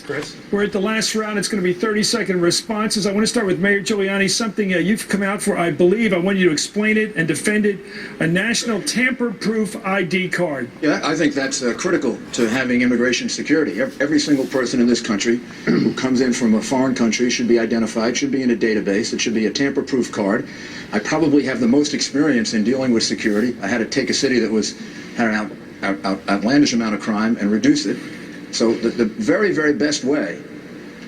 Chris. We're at the last round. It's going to be 30-second responses. I want to start with Mayor Giuliani, something you've come out for, I believe. I want you to explain it and defend it. A national tamper-proof ID card. Yeah, I think that's critical to having immigration security. Every single person in this country who comes in from a foreign country should be identified, should be in a database. It should be a tamper-proof card. I probably have the most experience in dealing with security. I had to take a city that had an outlandish amount of crime and reduce it. So the very, very best way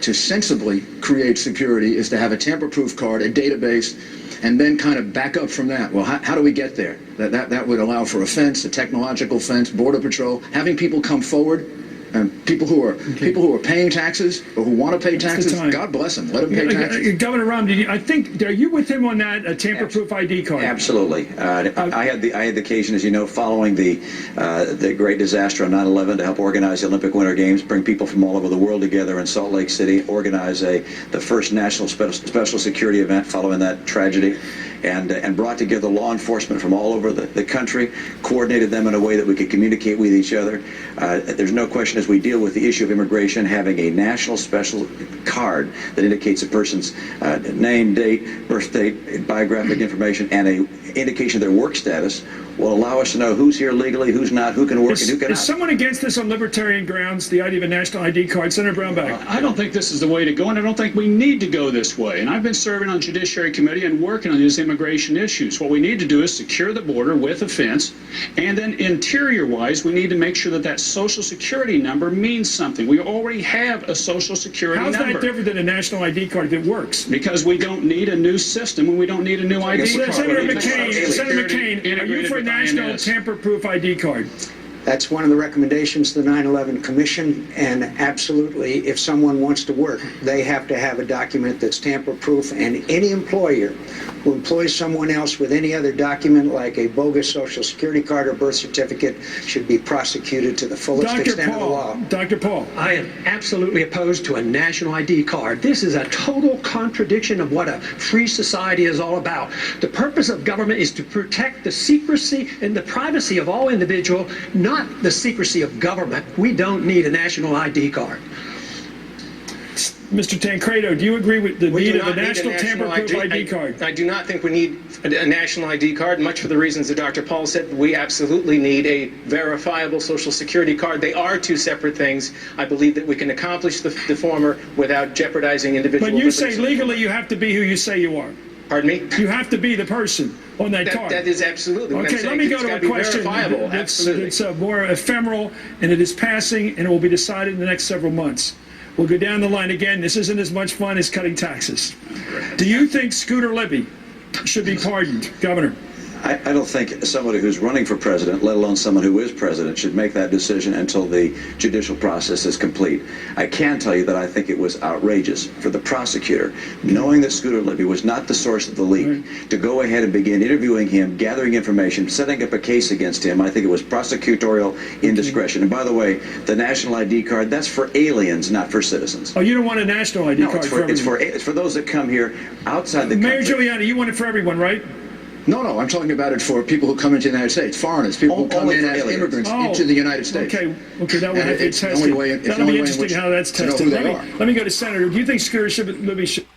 to sensibly create security is to have a tamper-proof card, a database, and then kind of back up from that. Well, how do we get there? That would allow for a fence, a technological fence, border patrol, having people come forward. People who are paying taxes or who want to pay taxes, God bless them. Let them pay taxes. Governor Romney, I think, are you with him on that tamper-proof ID card? Absolutely. I had the occasion, as you know, following the great disaster on 9/11 to help organize the Olympic Winter Games, bring people from all over the world together in Salt Lake City, organize the first national special security event following that tragedy, and brought together law enforcement from all over the country, coordinated them in a way that we could communicate with each other. There's no question, as we deal with the issue of immigration, having a national special card that indicates a person's name, date, birth date, biographic information, and a indication of their work status will allow us to know who's here legally, who's not, who can work, and who cannot. Is someone against this on libertarian grounds, the idea of a national ID card? Senator Brownback. I don't think this is the way to go, and I don't think we need to go this way. And I've been serving on the Judiciary Committee and working on these immigration issues. What we need to do is secure the border with a fence, and then interior-wise, we need to make sure that that Social Security number means something. We already have a Social Security number. How's that different than a national ID card if it works? Because we don't need a new system, and we don't need a new ID card. Senator McCain, are you for a national tamper-proof ID card? That's one of the recommendations of the 9/11 Commission, and absolutely, if someone wants to work, they have to have a document that's tamper-proof, and any employer who employs someone else with any other document like a bogus Social Security card or birth certificate should be prosecuted to the fullest extent of the law. Dr. Paul. I am absolutely opposed to a national ID card. This is a total contradiction of what a free society is all about. The purpose of government is to protect the secrecy and the privacy of all individuals, not the secrecy of government. We don't need a national ID card. Mr. Tancredo, do you agree with the need of a national tamper-proof ID card? I do not think we need a national ID card, much for the reasons that Dr. Paul said. We absolutely need a verifiable Social Security card. They are two separate things. I believe that we can accomplish the former without jeopardizing individual liberties. But you say legally you have to be who you say you are. Pardon me? You have to be the person on that card. That is absolutely what I'm Okay, saying. let me go to a question that's more ephemeral, and it is passing, and it will be decided in the next several months. We'll go down the line again. This isn't as much fun as cutting taxes. Do you think Scooter Libby should be pardoned, Governor? I don't think somebody who's running for president, let alone someone who is president, should make that decision until the judicial process is complete. I can tell you that I think it was outrageous for the prosecutor, knowing that Scooter Libby was not the source of the leak, to go ahead and begin interviewing him, gathering information, setting up a case against him. I think it was prosecutorial indiscretion. And by the way, the national ID card, that's for aliens, not for citizens. Oh, you don't want a national ID card for everyone? It's for those that come here outside the Mayor country. Giuliani, you want it for everyone, right? No, I'm talking about it for people who come into the United States, foreigners, people who come in as immigrants into the United States. Okay, that will have to be tested. It's the only way That'll be interesting how that's to know tested. who they are. Let me go to Senator. Do you think Scooter Libby should